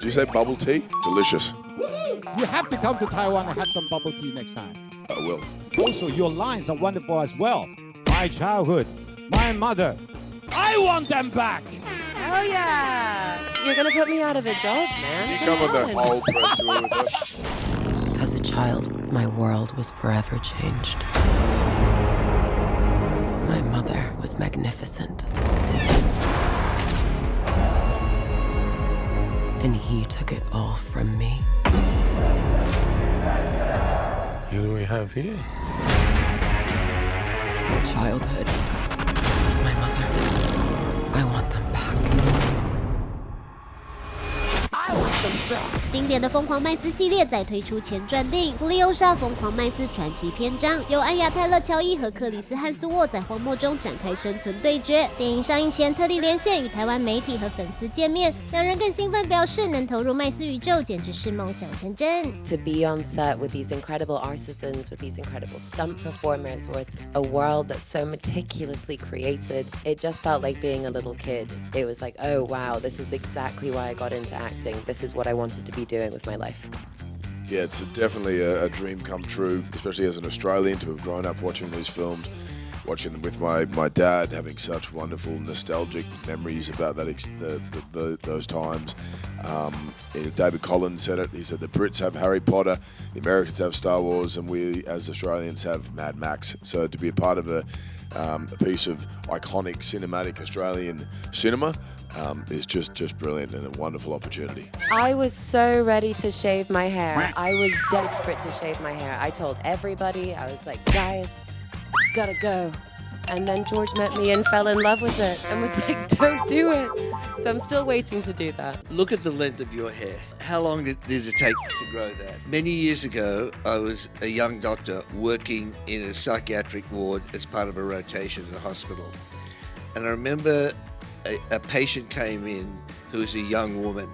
Did you say bubble tea? Delicious. You have to come to Taiwan and have some bubble tea next time. I will. Also, your lines are wonderful as well. My childhood, my mother. I want them back. Oh yeah. You're gonna put me out of a job, man. You come on the whole press tour with us. As a child, my world was forever changed. My mother was magnificent. And he took it all from me. Who do we have here? My childhood. My mother. I want them back. 经典的疯狂麦斯系列再推出前传电影《芙莉欧莎疯狂麦斯传奇》篇章，由安雅泰勒乔伊和克里斯汉斯沃在荒漠中展开生存对决。电影上映前特地连线与台湾媒体和粉丝见面，两人更兴奋表示，能投入麦斯宇宙简直是梦想成真。To be on set with these incredible artisans, with these incredible stunt performers, with a world that's so meticulously created, it just felt like being a little kid. It was like, oh wow, this is exactly why I got into acting. This is what I wanted to be doing with my life. Yeah, it's definitely a dream come true, especially as an Australian, to have grown up watching these films, watching them with my dad, having such wonderful nostalgic memories about those times. David Collins said it. He said the Brits have Harry Potter, the Americans have Star Wars, and we as Australians have Mad Max. So to be a part of a piece of iconic cinematic Australian cinema is just brilliant and a wonderful opportunity. I was so ready to shave my hair. I was desperate to shave my hair. I told everybody, I was like, guys, it's gotta go. And then George met me and fell in love with it and was like, don't do it. So I'm still waiting to do that. Look at the length of your hair. How long did it take to grow that? Many years ago, I was a young doctor working in a psychiatric ward as part of a rotation in a hospital. And I remember a patient came in who was a young woman,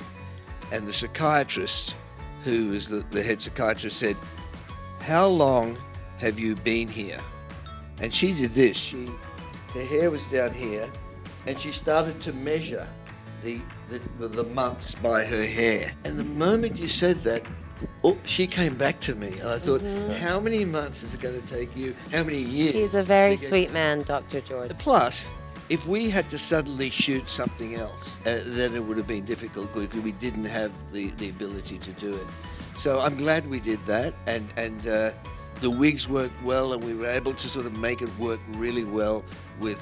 and the psychiatrist, who was the head psychiatrist, said, how long have you been here? And she did this. Her hair was down here, and she started to measure the months by her hair. And the moment you said that, she came back to me, and I thought, how many months is it going to take you? How many years? He's a very sweet man, Dr. George. Plus, if we had to suddenly shoot something else, then it would have been difficult because we didn't have the ability to do it. So I'm glad we did that, and the wigs worked well, and we were able to sort of make it work really well with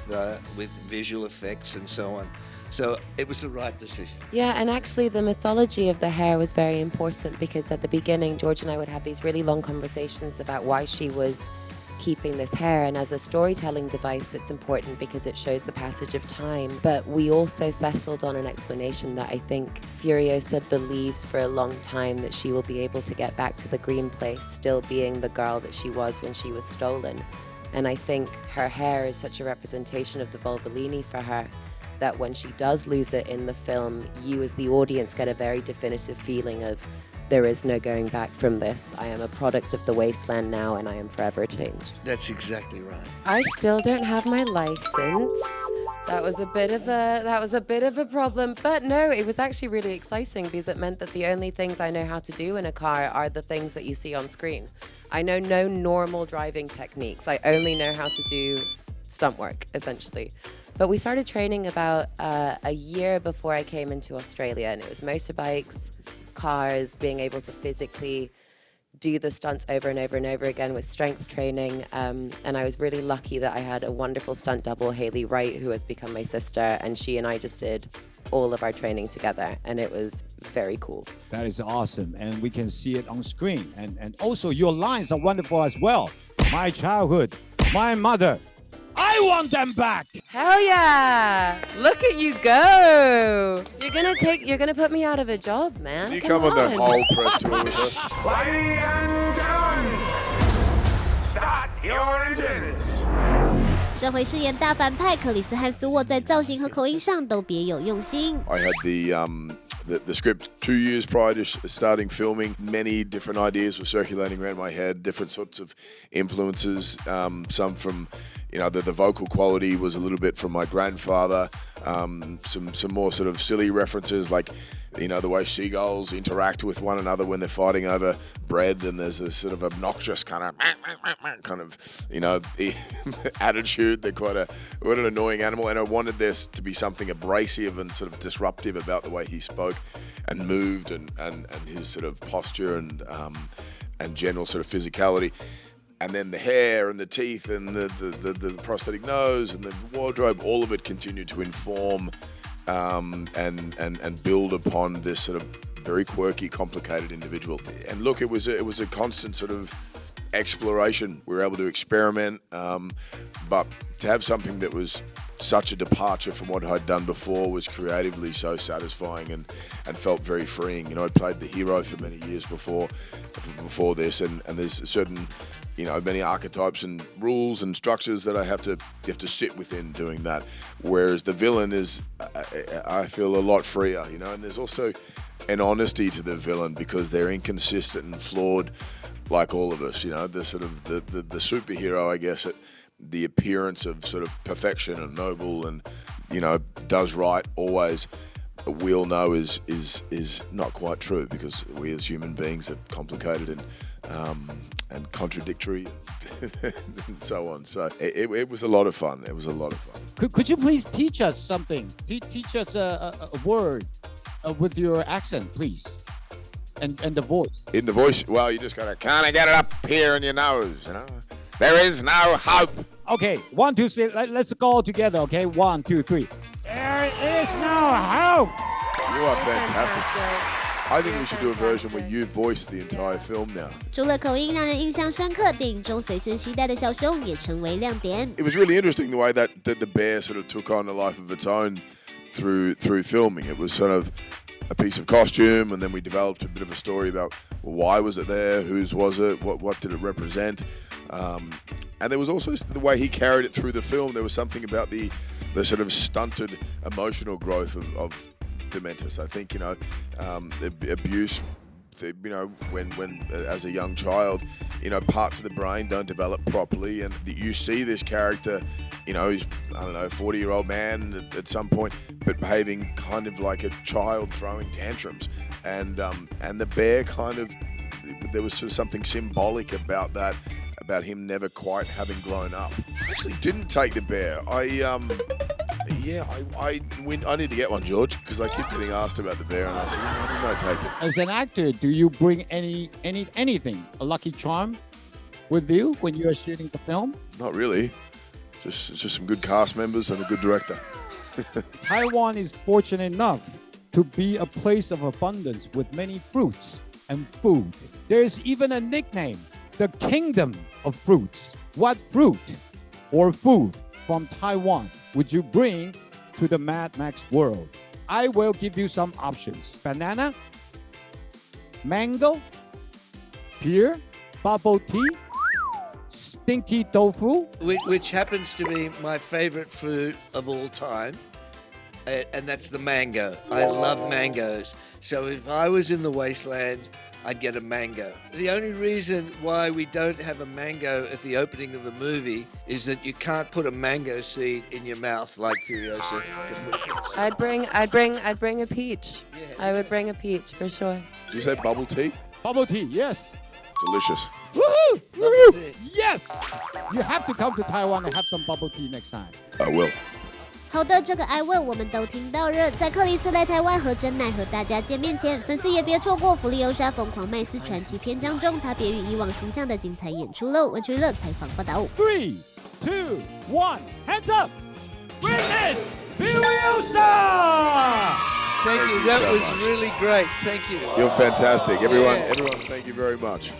visual effects and so on. So it was the right decision. Yeah, and actually the mythology of the hair was very important, because at the beginning, George and I would have these really long conversations about why she was keeping this hair, and as a storytelling device it's important because it shows the passage of time. But we also settled on an explanation that I think Furiosa believes for a long time that she will be able to get back to the green place, still being the girl that she was when she was stolen. And I think her hair is such a representation of the Vulvolini for her, that when she does lose it in the film, you as the audience get a very definitive feeling of, there is no going back from this. I am a product of the wasteland now, and I am forever changed. That's exactly right. I still don't have my license. That was a bit of a problem, but no, it was actually really exciting because it meant that the only things I know how to do in a car are the things that you see on screen. I know no normal driving techniques. I only know how to do stunt work, essentially. But we started training about a year before I came into Australia, and it was motorbikes, cars, being able to physically do the stunts over and over and over again with strength training. And I was really lucky that I had a wonderful stunt double, Hayley Wright, who has become my sister, and she and I just did all of our training together, and it was very cool. That is awesome, and we can see it on screen. And also your lines are wonderful as well. My childhood, my mother. I want them back. Hell yeah! Look at you go! You're gonna put me out of a job, man. You come on the whole press tour with us. Ladies and gentlemen, start your engines. 这回饰演大反派克里斯汉斯沃在造型和口音上都别有用心。I had the script 2 years prior to starting filming. Many different ideas were circulating around my head, different sorts of influences. Some from, the vocal quality was a little bit from my grandfather. Some more sort of silly references, like, the way seagulls interact with one another when they're fighting over bread, and there's this sort of obnoxious kind of attitude. They're quite an annoying animal, and I wanted this to be something abrasive and sort of disruptive about the way he spoke and moved, and his sort of posture and general sort of physicality. And then the hair and the teeth and the prosthetic nose and the wardrobe, all of it continued to inform and build upon this sort of very quirky, complicated individual. And look, it was a constant sort of exploration. We were able to experiment, but to have something that was such a departure from what I'd done before was creatively so satisfying and felt very freeing. I'd played the hero for many years before this, and there's certain many archetypes and rules and structures that you have to sit within doing that. Whereas the villain is, I feel, a lot freer, and there's also an honesty to the villain because they're inconsistent and flawed like all of us, the sort of the superhero, I guess, the appearance of sort of perfection and noble and, does right always, we all know is not quite true because we as human beings are complicated and contradictory and so on. So it was a lot of fun. It was a lot of fun. Could you please teach us something? Teach us a word with your accent, please, and the voice. In the voice, well, you just gotta kind of get it up here in your nose, There is no hope. Okay, 1, 2, 3. Let's go together. Okay, 1, 2, 3. There is no hope. You are fantastic. I think we should do a version where you voice the entire film now. 除了口音让人印象深刻，电影中随身携带的小熊也成为亮点。It was really interesting the way that the bear sort of took on a life of its own through filming. It was sort of a piece of costume, and then we developed a bit of a story about why was it there, whose was it, what did it represent, and there was also the way he carried it through the film. There was something about the sort of stunted emotional growth of Dementis. I think the abuse, when as a young child, parts of the brain don't develop properly, and you see this character, he's, I don't know, 40-year-old man at some point, but behaving kind of like a child throwing tantrums, and the bear kind of, there was sort of something symbolic about that, about him never quite having grown up. I actually didn't take the bear. I need to get one, George, because I keep getting asked about the bear, and I said, why didn't I take it? As an actor, do you bring anything, a lucky charm, with you when you are shooting the film? Not really. Just some good cast members and a good director. Taiwan is fortunate enough to be a place of abundance with many fruits and food. There is even a nickname, the Kingdom of Fruits. What fruit or food from Taiwan would you bring to the Mad Max world? I will give you some options. Banana, mango, pear, bubble tea, stinky tofu. Which happens to be my favorite fruit of all time, and that's the mango. I love mangoes. So if I was in the wasteland, I'd get a mango. The only reason why we don't have a mango at the opening of the movie is that you can't put a mango seed in your mouth like Furiosa. I'd bring a peach. Yeah. I would bring a peach for sure. Did you say bubble tea? Bubble tea, yes. Delicious. Woohoo! Woohoo! Yes! You have to come to Taiwan and have some bubble tea next time. I will. 好的，这个I will我们都听到了。在克里斯来台湾和真奈和大家见面前，粉丝也别错过芙莉欧莎疯狂麦斯传奇篇章中他别于以往形象的精彩演出喽。完全娱乐采访报道。3, 2, 1, hands up! Witness Furiosa! Thank you. That was really great. Thank you. You're fantastic. Everyone, thank you very much.